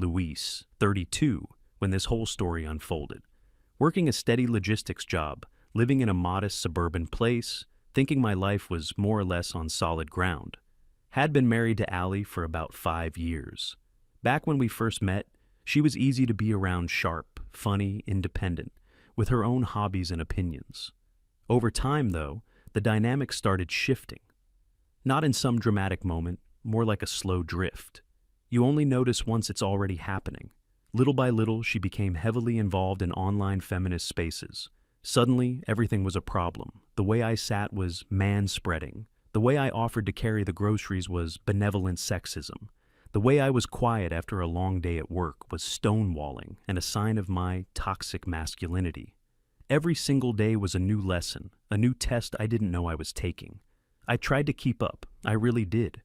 Luis, 32, when this whole story unfolded. Working a steady logistics job, living in a modest suburban place, thinking my life was more or less on solid ground. Had been married to Allie for about 5 years. Back when we first met, she was easy to be around, sharp, funny, independent, with her own hobbies and opinions. Over time, though, the dynamic started shifting. Not in some dramatic moment, more like a slow drift. You only notice once it's already happening. Little by little, she became heavily involved in online feminist spaces. Suddenly, everything was a problem. The way I sat was man-spreading. The way I offered to carry the groceries was benevolent sexism. The way I was quiet after a long day at work was stonewalling and a sign of my toxic masculinity. Every single day was a new lesson, a new test I didn't know I was taking. I tried to keep up, I really did.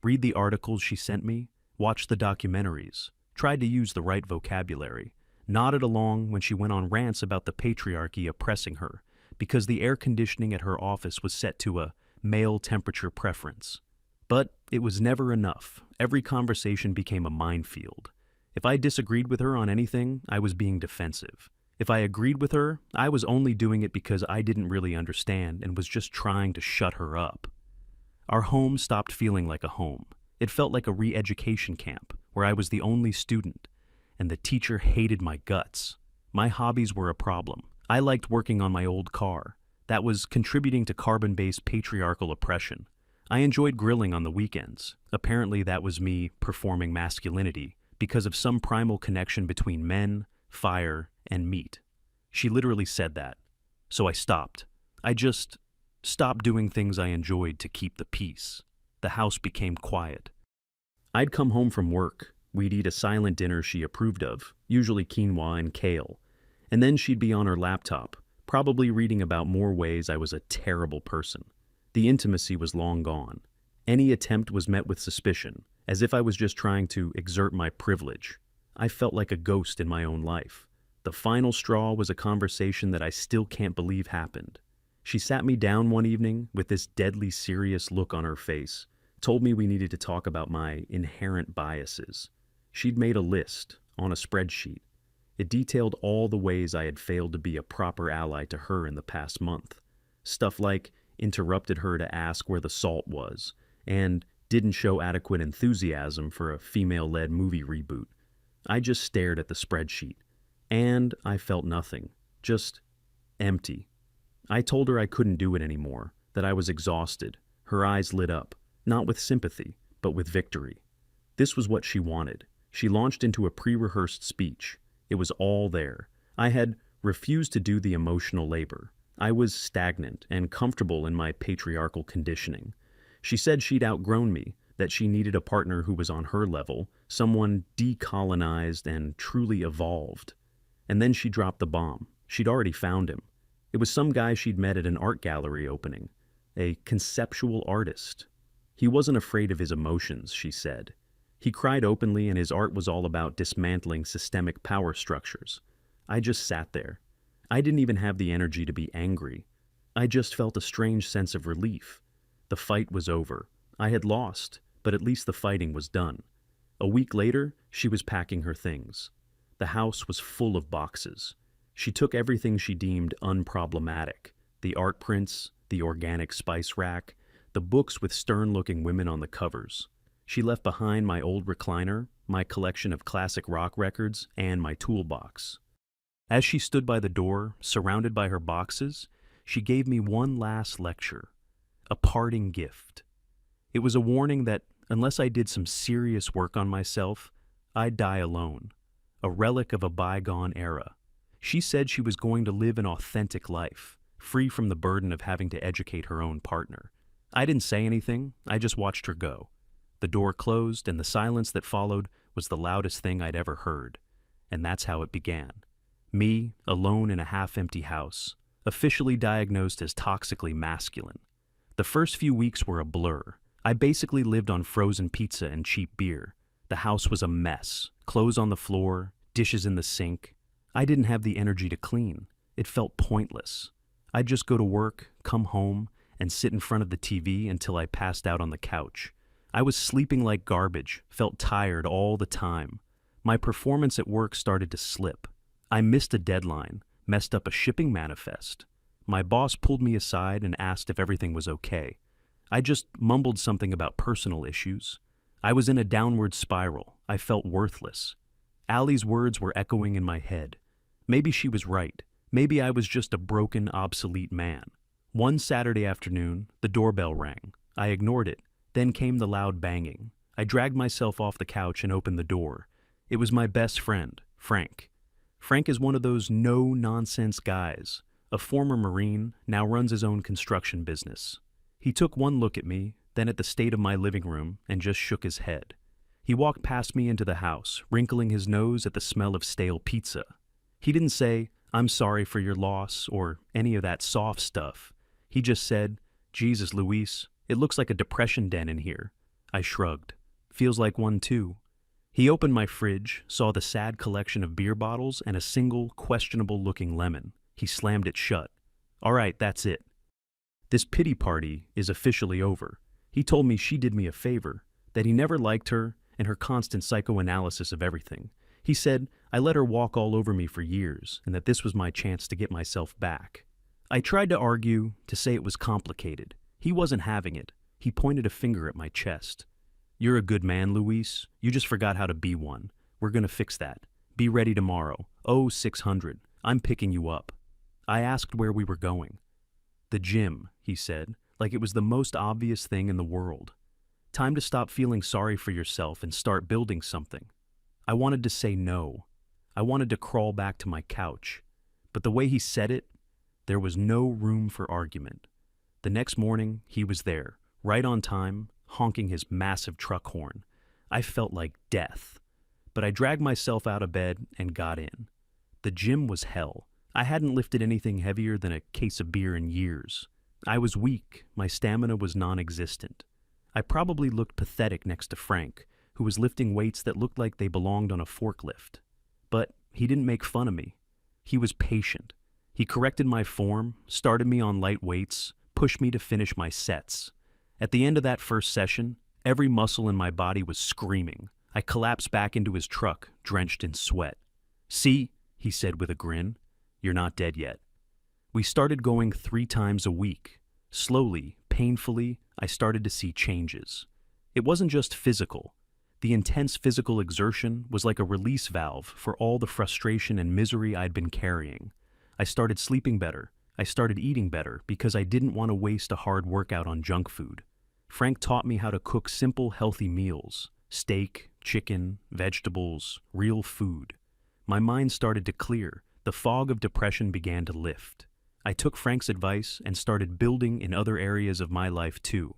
Read the articles she sent me, watch the documentaries, tried to use the right vocabulary, nodded along when she went on rants about the patriarchy oppressing her, because the air conditioning at her office was set to a male temperature preference. But it was never enough. Every conversation became a minefield. If I disagreed with her on anything, I was being defensive. If I agreed with her, I was only doing it because I didn't really understand and was just trying to shut her up. Our home stopped feeling like a home. It felt like a re-education camp where I was the only student, and the teacher hated my guts. My hobbies were a problem. I liked working on my old car. That was contributing to carbon-based patriarchal oppression. I enjoyed grilling on the weekends. Apparently that was me performing masculinity because of some primal connection between men, fire, and meat. She literally said that. So I stopped. I just stopped doing things I enjoyed to keep the peace. The house became quiet. I'd come home from work. We'd eat a silent dinner she approved of, usually quinoa and kale. And then she'd be on her laptop, probably reading about more ways I was a terrible person. The intimacy was long gone. Any attempt was met with suspicion, as if I was just trying to exert my privilege. I felt like a ghost in my own life. The final straw was a conversation that I still can't believe happened. She sat me down one evening with this deadly serious look on her face, told me we needed to talk about my inherent biases. She'd made a list on a spreadsheet. It detailed all the ways I had failed to be a proper ally to her in the past month. Stuff like interrupted her to ask where the salt was, and didn't show adequate enthusiasm for a female-led movie reboot. I just stared at the spreadsheet, and I felt nothing, just empty. I told her I couldn't do it anymore, that I was exhausted. Her eyes lit up, not with sympathy, but with victory. This was what she wanted. She launched into a pre-rehearsed speech. It was all there. I had refused to do the emotional labor. I was stagnant and comfortable in my patriarchal conditioning. She said she'd outgrown me, that she needed a partner who was on her level, someone decolonized and truly evolved. And then she dropped the bomb. She'd already found him. It was some guy she'd met at an art gallery opening, a conceptual artist. He wasn't afraid of his emotions, she said. He cried openly, and his art was all about dismantling systemic power structures. I just sat there. I didn't even have the energy to be angry. I just felt a strange sense of relief. The fight was over. I had lost, but at least the fighting was done. A week later, she was packing her things. The house was full of boxes. She took everything she deemed unproblematic: the art prints, the organic spice rack, the books with stern-looking women on the covers. She left behind my old recliner, my collection of classic rock records, and my toolbox. As she stood by the door, surrounded by her boxes, she gave me one last lecture, a parting gift. It was a warning that, unless I did some serious work on myself, I'd die alone, a relic of a bygone era. She said she was going to live an authentic life, free from the burden of having to educate her own partner. I didn't say anything, I just watched her go. The door closed, and the silence that followed was the loudest thing I'd ever heard. And that's how it began. Me, alone in a half-empty house, officially diagnosed as toxically masculine. The first few weeks were a blur. I basically lived on frozen pizza and cheap beer. The house was a mess, clothes on the floor, dishes in the sink. I didn't have the energy to clean. It felt pointless. I'd just go to work, come home, and sit in front of the TV until I passed out on the couch. I was sleeping like garbage, felt tired all the time. My performance at work started to slip. I missed a deadline, messed up a shipping manifest. My boss pulled me aside and asked if everything was okay. I just mumbled something about personal issues. I was in a downward spiral. I felt worthless. Allie's words were echoing in my head. Maybe she was right. Maybe I was just a broken, obsolete man. One Saturday afternoon, the doorbell rang. I ignored it. Then came the loud banging. I dragged myself off the couch and opened the door. It was my best friend, Frank. Frank is one of those no-nonsense guys. A former Marine, now runs his own construction business. He took one look at me, then at the state of my living room, and just shook his head. He walked past me into the house, wrinkling his nose at the smell of stale pizza. He didn't say, "I'm sorry for your loss," or any of that soft stuff. He just said, "Jesus, Luis, it looks like a depression den in here." I shrugged. "Feels like one too." He opened my fridge, saw the sad collection of beer bottles and a single, questionable-looking lemon. He slammed it shut. "All right, that's it. This pity party is officially over." He told me she did me a favor, that he never liked her and her constant psychoanalysis of everything. He said I let her walk all over me for years and that this was my chance to get myself back. I tried to argue, to say it was complicated. He wasn't having it. He pointed a finger at my chest. "You're a good man, Luis. You just forgot how to be one. We're gonna fix that. Be ready tomorrow. Oh, 600. I'm picking you up." I asked where we were going. "The gym," he said, like it was the most obvious thing in the world. Time to stop feeling sorry for yourself and start building something. I wanted to say no. I wanted to crawl back to my couch. But the way he said it, there was no room for argument. The next morning, he was there, right on time, honking his massive truck horn. I felt like death. But I dragged myself out of bed and got in. The gym was hell. I hadn't lifted anything heavier than a case of beer in years. I was weak. My stamina was non-existent. I probably looked pathetic next to Frank, who was lifting weights that looked like they belonged on a forklift. But he didn't make fun of me. He was patient. He corrected my form, started me on light weights, pushed me to finish my sets. At the end of that first session, every muscle in my body was screaming. I collapsed back into his truck, drenched in sweat. "See," he said with a grin, "you're not dead yet." We started going 3 times a week. Slowly, painfully, I started to see changes. It wasn't just physical. The intense physical exertion was like a release valve for all the frustration and misery I'd been carrying. I started sleeping better. I started eating better because I didn't want to waste a hard workout on junk food. Frank taught me how to cook simple, healthy meals: steak, chicken, vegetables, real food. My mind started to clear. The fog of depression began to lift. I took Frank's advice and started building in other areas of my life too.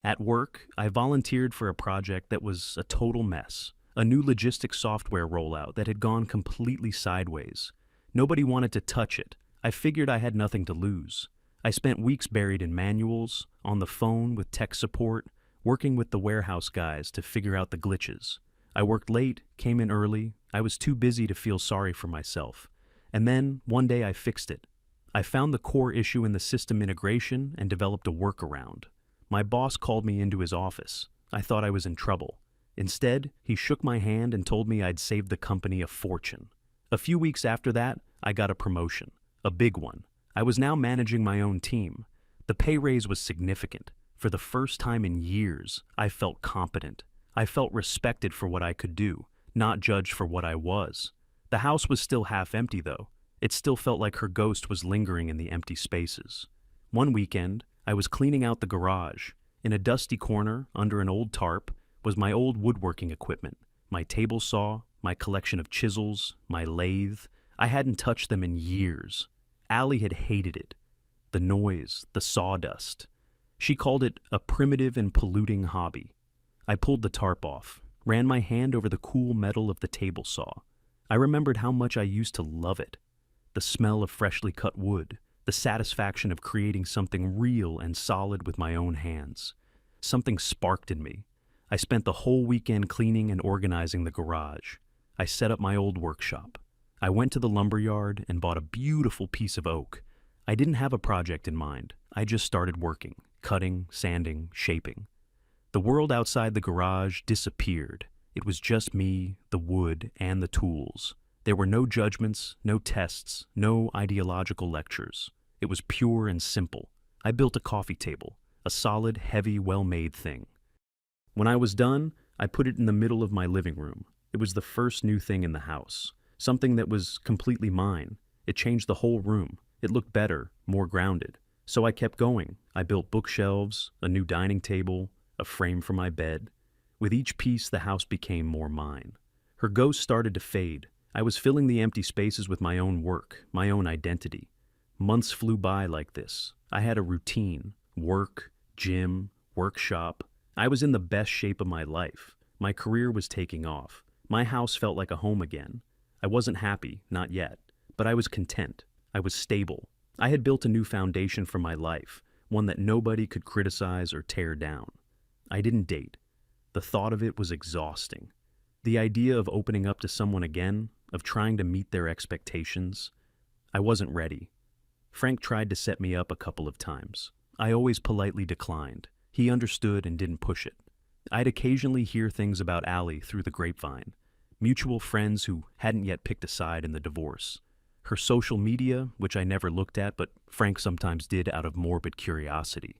At work, I volunteered for a project that was a total mess, a new logistics software rollout that had gone completely sideways. Nobody wanted to touch it. I figured I had nothing to lose. I spent weeks buried in manuals, on the phone with tech support, working with the warehouse guys to figure out the glitches. I worked late, came in early. I was too busy to feel sorry for myself. And then, one day I fixed it. I found the core issue in the system integration and developed a workaround. My boss called me into his office. I thought I was in trouble. Instead, he shook my hand and told me I'd saved the company a fortune. A few weeks after that, I got a promotion. A big one. I was now managing my own team. The pay raise was significant. For the first time in years, I felt competent. I felt respected for what I could do, not judged for what I was. The house was still half empty, though. It still felt like her ghost was lingering in the empty spaces. One weekend, I was cleaning out the garage. In a dusty corner, under an old tarp, was my old woodworking equipment, my table saw, my collection of chisels, my lathe. I hadn't touched them in years. Allie had hated it. The noise, the sawdust. She called it a primitive and polluting hobby. I pulled the tarp off, ran my hand over the cool metal of the table saw. I remembered how much I used to love it. The smell of freshly cut wood, the satisfaction of creating something real and solid with my own hands. Something sparked in me. I spent the whole weekend cleaning and organizing the garage. I set up my old workshop. I went to the lumber yard and bought a beautiful piece of oak. I didn't have a project in mind. I just started working, cutting, sanding, shaping. The world outside the garage disappeared. It was just me, the wood, and the tools. There were no judgments, no tests, no ideological lectures. It was pure and simple. I built a coffee table, a solid, heavy, well-made thing. When I was done, I put it in the middle of my living room. It was the first new thing in the house, something that was completely mine. It changed the whole room. It looked better, more grounded. So I kept going. I built bookshelves, a new dining table, a frame for my bed. With each piece, the house became more mine. Her ghost started to fade. I was filling the empty spaces with my own work, my own identity. Months flew by like this. I had a routine: work, gym, workshop. I was in the best shape of my life. My career was taking off. My house felt like a home again. I wasn't happy, not yet, but I was content. I was stable. I had built a new foundation for my life, one that nobody could criticize or tear down. I didn't date. The thought of it was exhausting. The idea of opening up to someone again, of trying to meet their expectations, I wasn't ready. Frank tried to set me up a couple of times. I always politely declined. He understood and didn't push it. I'd occasionally hear things about Allie through the grapevine, mutual friends who hadn't yet picked a side in the divorce. Her social media, which I never looked at but Frank sometimes did out of morbid curiosity,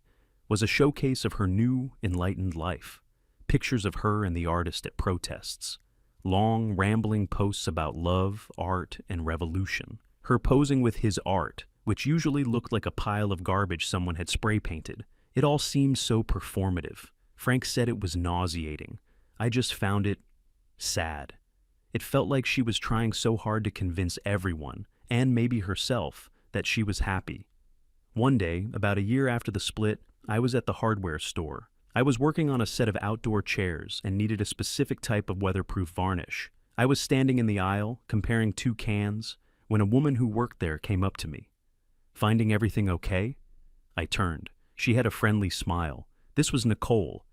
was a showcase of her new, enlightened life. Pictures of her and the artist at protests. Long, rambling posts about love, art, and revolution. Her posing with his art, which usually looked like a pile of garbage someone had spray painted. It all seemed so performative. Frank said it was nauseating. I just found it sad. It felt like she was trying so hard to convince everyone, and maybe herself, that she was happy. One day, about a year after the split, I was at the hardware store. I was working on a set of outdoor chairs and needed a specific type of weatherproof varnish. I was standing in the aisle, comparing two cans, when a woman who worked there came up to me. "Finding everything okay?" I turned. She had a friendly smile. This was Nicole.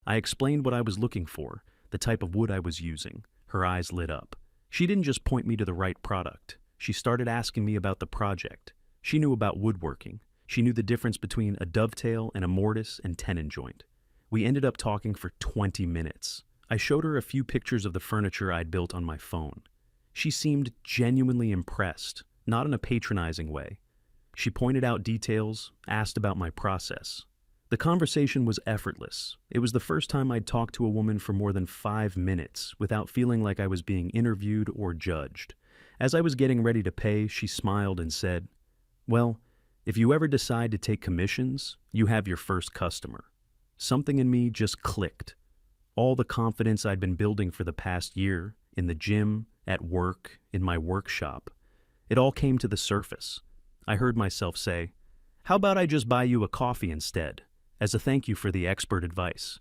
I explained what I was looking for, the type of wood I was using. Her eyes lit up. She didn't just point me to the right product. She started asking me about the project. She knew about woodworking. She knew the difference between a dovetail and a mortise and tenon joint. We ended up talking for 20 minutes. I showed her a few pictures of the furniture I'd built on my phone. She seemed genuinely impressed, not in a patronizing way. She pointed out details, asked about my process. The conversation was effortless. It was the first time I'd talked to a woman for more than 5 minutes without feeling like I was being interviewed or judged. As I was getting ready to pay, she smiled and said, "Well, if you ever decide to take commissions, you have your first customer." Something in me just clicked. All the confidence I'd been building for the past year, in the gym, at work, in my workshop, it all came to the surface. I heard myself say, "How about I just buy you a coffee instead, as a thank you for the expert advice?"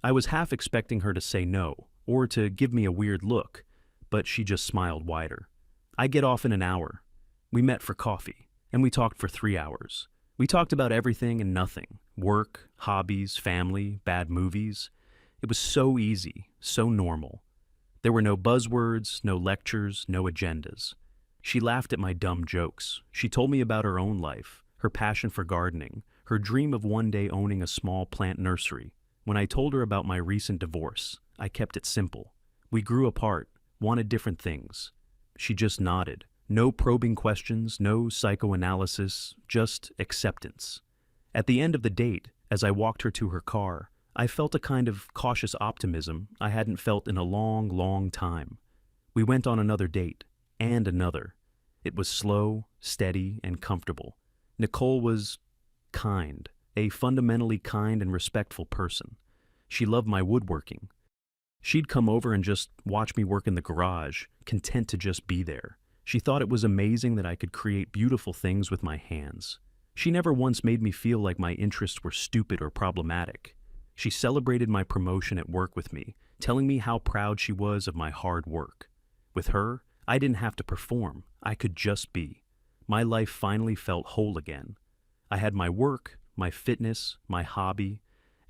I was half expecting her to say no, or to give me a weird look, but she just smiled wider. "I get off in an hour." We met for coffee, and we talked for 3 hours. We talked about everything and nothing: work, hobbies, family, bad movies. It was so easy, so normal. There were no buzzwords, no lectures, no agendas. She laughed at my dumb jokes. She told me about her own life, her passion for gardening, her dream of one day owning a small plant nursery. When I told her about my recent divorce, I kept it simple. We grew apart, wanted different things. She just nodded. No probing questions, no psychoanalysis, just acceptance. At the end of the date, as I walked her to her car, I felt a kind of cautious optimism I hadn't felt in a long, long time. We went on another date, and another. It was slow, steady, and comfortable. Nicole was kind, a fundamentally kind and respectful person. She loved my woodworking. She'd come over and just watch me work in the garage, content to just be there. She thought it was amazing that I could create beautiful things with my hands. She never once made me feel like my interests were stupid or problematic. She celebrated my promotion at work with me, telling me how proud she was of my hard work. With her, I didn't have to perform. I could just be. My life finally felt whole again. I had my work, my fitness, my hobby,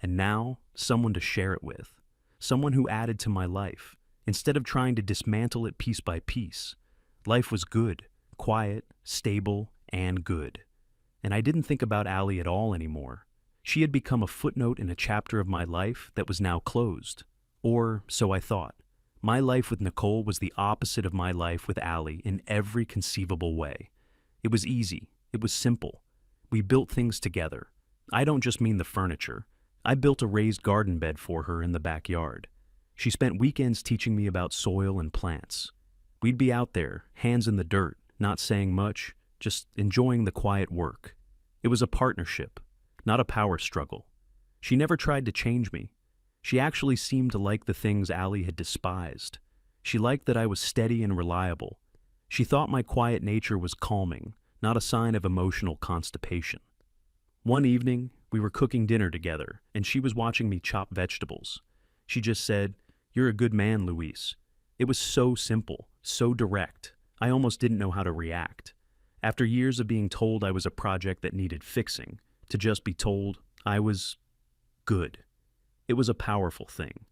and now someone to share it with. Someone who added to my life, instead of trying to dismantle it piece by piece. Life was good, quiet, stable, and good. And I didn't think about Allie at all anymore. She had become a footnote in a chapter of my life that was now closed. Or so I thought. My life with Nicole was the opposite of my life with Allie in every conceivable way. It was easy. It was simple. We built things together. I don't just mean the furniture. I built a raised garden bed for her in the backyard. She spent weekends teaching me about soil and plants. We'd be out there, hands in the dirt, not saying much, just enjoying the quiet work. It was a partnership, not a power struggle. She never tried to change me. She actually seemed to like the things Allie had despised. She liked that I was steady and reliable. She thought my quiet nature was calming, not a sign of emotional constipation. One evening, we were cooking dinner together, and she was watching me chop vegetables. She just said, "You're a good man, Luis." It was so simple, so direct. I almost didn't know how to react. After years of being told I was a project that needed fixing, to just be told I was good. It was a powerful thing.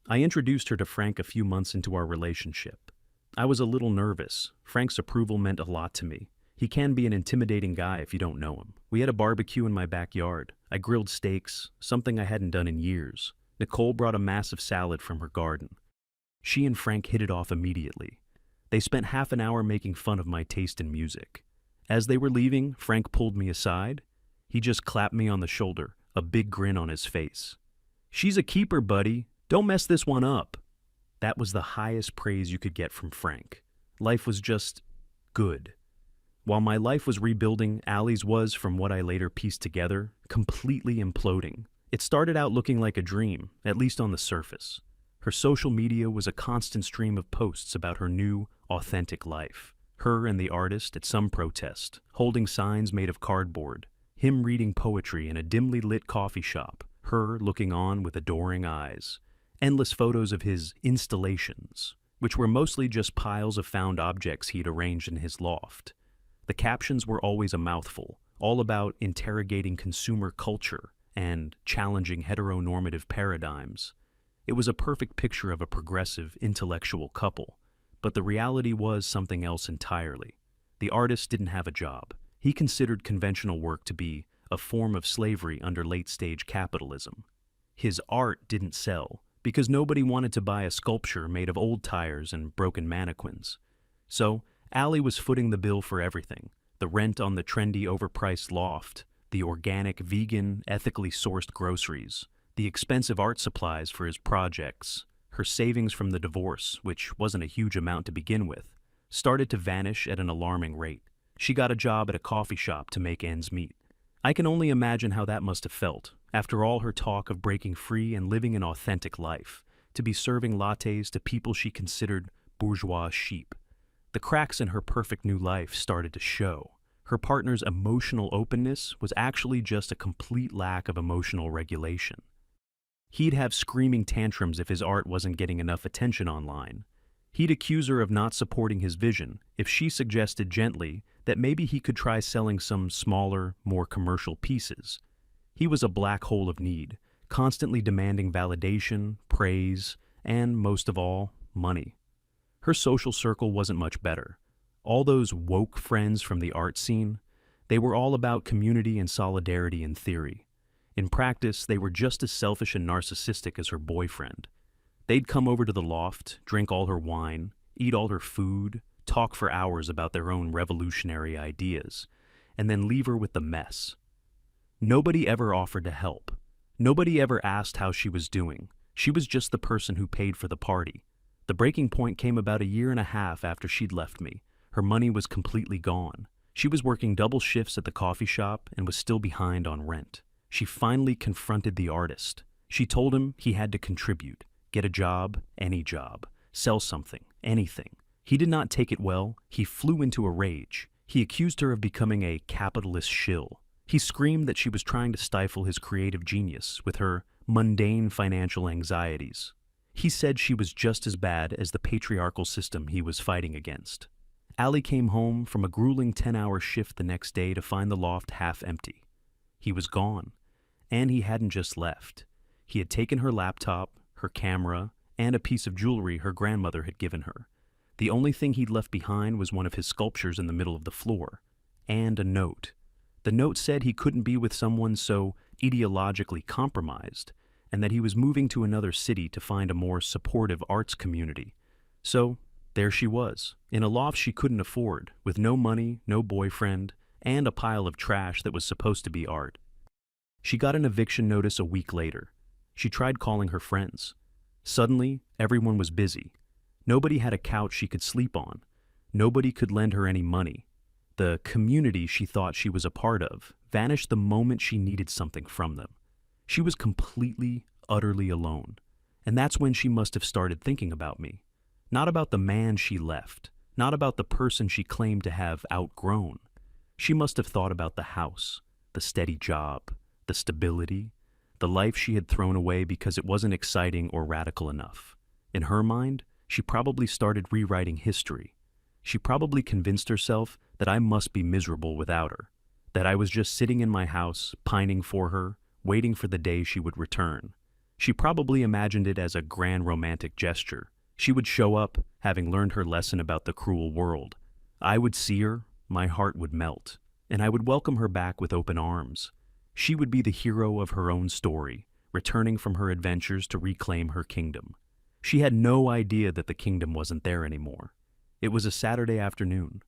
I introduced her to Frank a few months into our relationship. I was a little nervous. Frank's approval meant a lot to me. He can be an intimidating guy if you don't know him. We had a barbecue in my backyard. I grilled steaks, something I hadn't done in years. Nicole brought a massive salad from her garden. She and Frank hit it off immediately. They spent half an hour making fun of my taste in music. As they were leaving, Frank pulled me aside. He just clapped me on the shoulder, a big grin on his face. "She's a keeper, buddy. Don't mess this one up." That was the highest praise you could get from Frank. Life was just good. While my life was rebuilding, Allie's was, from what I later pieced together, completely imploding. It started out looking like a dream, at least on the surface. Her social media was a constant stream of posts about her new, authentic life. Her and the artist at some protest, holding signs made of cardboard. Him reading poetry in a dimly lit coffee shop. Her looking on with adoring eyes. Endless photos of his installations, which were mostly just piles of found objects he'd arranged in his loft. The captions were always a mouthful, all about interrogating consumer culture and challenging heteronormative paradigms. It was a perfect picture of a progressive, intellectual couple, but the reality was something else entirely. The artist didn't have a job. He considered conventional work to be a form of slavery under late-stage capitalism. His art didn't sell because nobody wanted to buy a sculpture made of old tires and broken mannequins. So, Allie was footing the bill for everything: the rent on the trendy, overpriced loft, the organic, vegan, ethically sourced groceries, the expensive art supplies for his projects. Her savings from the divorce, which wasn't a huge amount to begin with, started to vanish at an alarming rate. She got a job at a coffee shop to make ends meet. I can only imagine how that must have felt, after all her talk of breaking free and living an authentic life, to be serving lattes to people she considered bourgeois sheep. The cracks in her perfect new life started to show. Her partner's emotional openness was actually just a complete lack of emotional regulation. He'd have screaming tantrums if his art wasn't getting enough attention online. He'd accuse her of not supporting his vision if she suggested gently that maybe he could try selling some smaller, more commercial pieces. He was a black hole of need, constantly demanding validation, praise, and, most of all, money. Her social circle wasn't much better. All those woke friends from the art scene, they were all about community and solidarity in theory. In practice, they were just as selfish and narcissistic as her boyfriend. They'd come over to the loft, drink all her wine, eat all her food, talk for hours about their own revolutionary ideas, and then leave her with the mess. Nobody ever offered to help. Nobody ever asked how she was doing. She was just the person who paid for the party. The breaking point came about a year and a half after she'd left me. Her money was completely gone. She was working double shifts at the coffee shop and was still behind on rent. She finally confronted the artist. She told him he had to contribute, get a job, any job, sell something, anything. He did not take it well. He flew into a rage. He accused her of becoming a capitalist shill. He screamed that she was trying to stifle his creative genius with her mundane financial anxieties. He said she was just as bad as the patriarchal system he was fighting against. Allie came home from a grueling 10-hour shift the next day to find the loft half empty. He was gone, and he hadn't just left. He had taken her laptop, her camera, and a piece of jewelry her grandmother had given her. The only thing he'd left behind was one of his sculptures in the middle of the floor, and a note. The note said he couldn't be with someone so ideologically compromised, and that he was moving to another city to find a more supportive arts community. So, there she was, in a loft she couldn't afford, with no money, no boyfriend, and a pile of trash that was supposed to be art. She got an eviction notice a week later. She tried calling her friends. Suddenly, everyone was busy. Nobody had a couch she could sleep on. Nobody could lend her any money. The community she thought she was a part of vanished the moment she needed something from them. She was completely, utterly alone. And that's when she must have started thinking about me. Not about the man she left, not about the person she claimed to have outgrown. She must have thought about the house, the steady job, the stability, the life she had thrown away because it wasn't exciting or radical enough. In her mind, she probably started rewriting history. She probably convinced herself that I must be miserable without her, that I was just sitting in my house, pining for her, waiting for the day she would return. She probably imagined it as a grand romantic gesture. She would show up, having learned her lesson about the cruel world. I would see her, my heart would melt, and I would welcome her back with open arms. She would be the hero of her own story, returning from her adventures to reclaim her kingdom. She had no idea that the kingdom wasn't there anymore. It was a Saturday afternoon,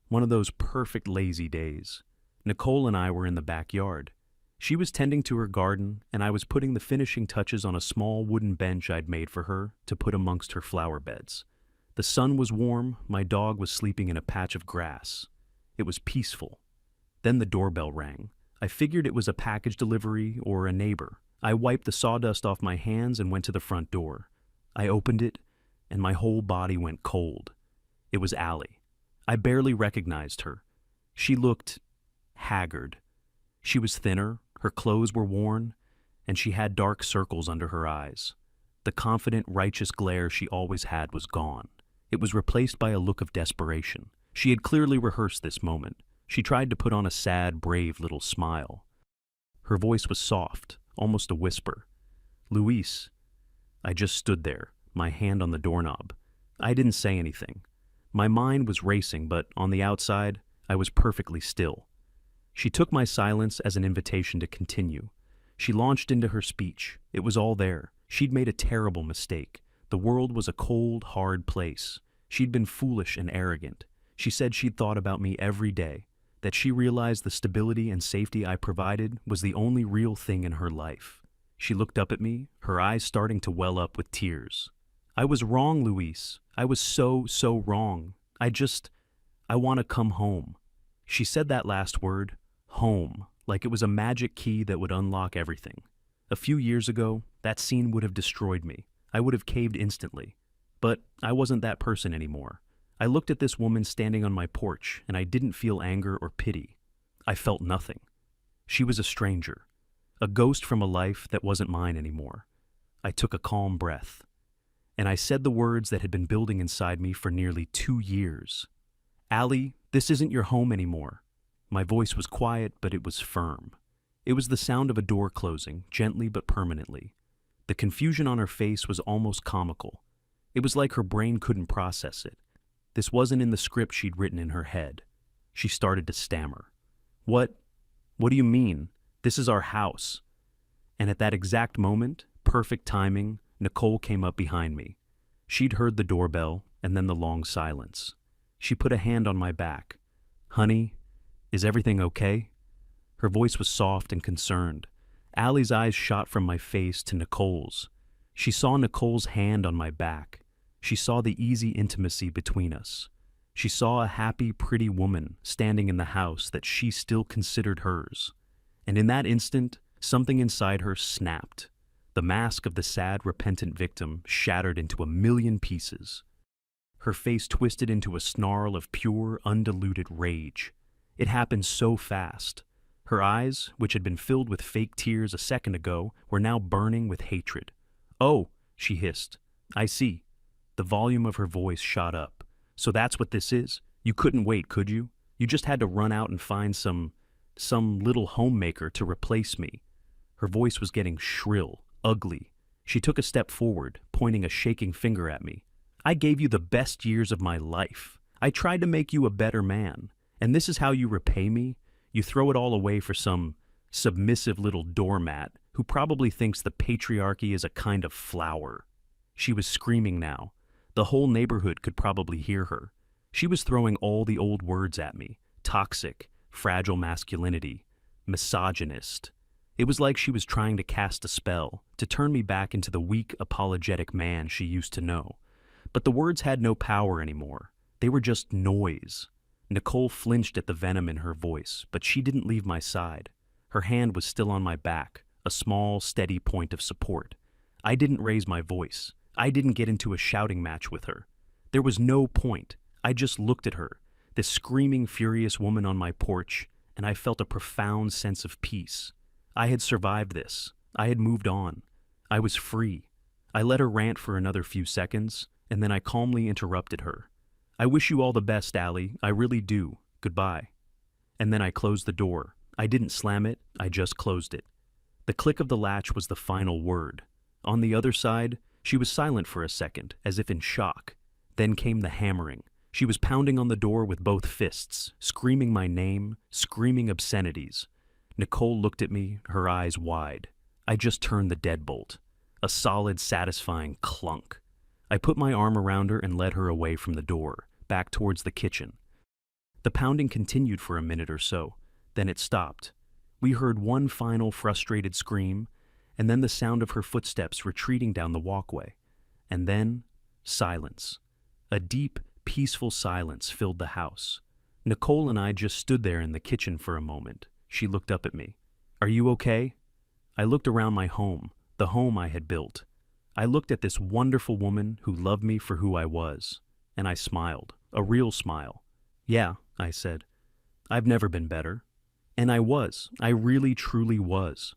one of those perfect lazy days. Nicole and I were in the backyard. She was tending to her garden, and I was putting the finishing touches on a small wooden bench I'd made for her to put amongst her flower beds. The sun was warm, my dog was sleeping in a patch of grass. It was peaceful. Then the doorbell rang. I figured it was a package delivery or a neighbor. I wiped the sawdust off my hands and went to the front door. I opened it, and my whole body went cold. It was Allie. I barely recognized her. She looked haggard. She was thinner, her clothes were worn, and she had dark circles under her eyes. The confident, righteous glare she always had was gone. It was replaced by a look of desperation. She had clearly rehearsed this moment. She tried to put on a sad, brave little smile. Her voice was soft, almost a whisper. "Luis." I just stood there, my hand on the doorknob. I didn't say anything. My mind was racing, but on the outside, I was perfectly still. She took my silence as an invitation to continue. She launched into her speech. It was all there. She'd made a terrible mistake. The world was a cold, hard place. She'd been foolish and arrogant. She said she'd thought about me every day, that she realized the stability and safety I provided was the only real thing in her life. She looked up at me, her eyes starting to well up with tears. "I was wrong, Luis. I was so wrong. I want to come home." She said that last word, home, like it was a magic key that would unlock everything. A few years ago, that scene would have destroyed me. I would have caved instantly. But I wasn't that person anymore. I looked at this woman standing on my porch, and I didn't feel anger or pity. I felt nothing. She was a stranger, a ghost from a life that wasn't mine anymore. I took a calm breath, and I said the words that had been building inside me for nearly 2 years. "Allie, this isn't your home anymore." My voice was quiet, but it was firm. It was the sound of a door closing, gently but permanently. The confusion on her face was almost comical. It was like her brain couldn't process it. This wasn't in the script she'd written in her head. She started to stammer. What do you mean? This is our house." And at that exact moment, perfect timing, Nicole came up behind me. She'd heard the doorbell and then the long silence. She put a hand on my back. "Honey, is everything okay?" Her voice was soft and concerned. Allie's eyes shot from my face to Nicole's. She saw Nicole's hand on my back. She saw the easy intimacy between us. She saw a happy, pretty woman standing in the house that she still considered hers. And in that instant, something inside her snapped. The mask of the sad, repentant victim shattered into a million pieces. Her face twisted into a snarl of pure, undiluted rage. It happened so fast. Her eyes, which had been filled with fake tears a second ago, were now burning with hatred. "Oh," she hissed. "I see." The volume of her voice shot up. "So that's what this is? You couldn't wait, could you? You just had to run out and find some little homemaker to replace me." Her voice was getting shrill, ugly. She took a step forward, pointing a shaking finger at me. "I gave you the best years of my life. I tried to make you a better man. And this is how you repay me? You throw it all away for some submissive little doormat who probably thinks the patriarchy is a kind of flower. She was screaming now. The whole neighborhood could probably hear her. She was throwing all the old words at me: toxic, fragile masculinity, misogynist. It was like she was trying to cast a spell, to turn me back into the weak, apologetic man she used to know. But the words had no power anymore. They were just noise. Nicole flinched at the venom in her voice, but she didn't leave my side. Her hand was still on my back, a small, steady point of support. I didn't raise my voice. I didn't get into a shouting match with her. There was no point. I just looked at her, this screaming, furious woman on my porch, and I felt a profound sense of peace. I had survived this. I had moved on. I was free. I let her rant for another few seconds, and then I calmly interrupted her. "I wish you all the best, Allie. I really do. Goodbye." And then I closed the door. I didn't slam it. I just closed it. The click of the latch was the final word. On the other side, she was silent for a second, as if in shock. Then came the hammering. She was pounding on the door with both fists, screaming my name, screaming obscenities. Nicole looked at me, her eyes wide. I just turned the deadbolt. A solid, satisfying clunk. I put my arm around her and led her away from the door, back towards the kitchen. The pounding continued for a minute or so. Then it stopped. We heard one final frustrated scream, and then the sound of her footsteps retreating down the walkway. And then, silence. A deep, peaceful silence filled the house. Nicole and I just stood there in the kitchen for a moment. She looked up at me. "Are you okay?" I looked around my home, the home I had built. I looked at this wonderful woman who loved me for who I was, and I smiled, a real smile. "Yeah," I said. "I've never been better." And I was. I really, truly was.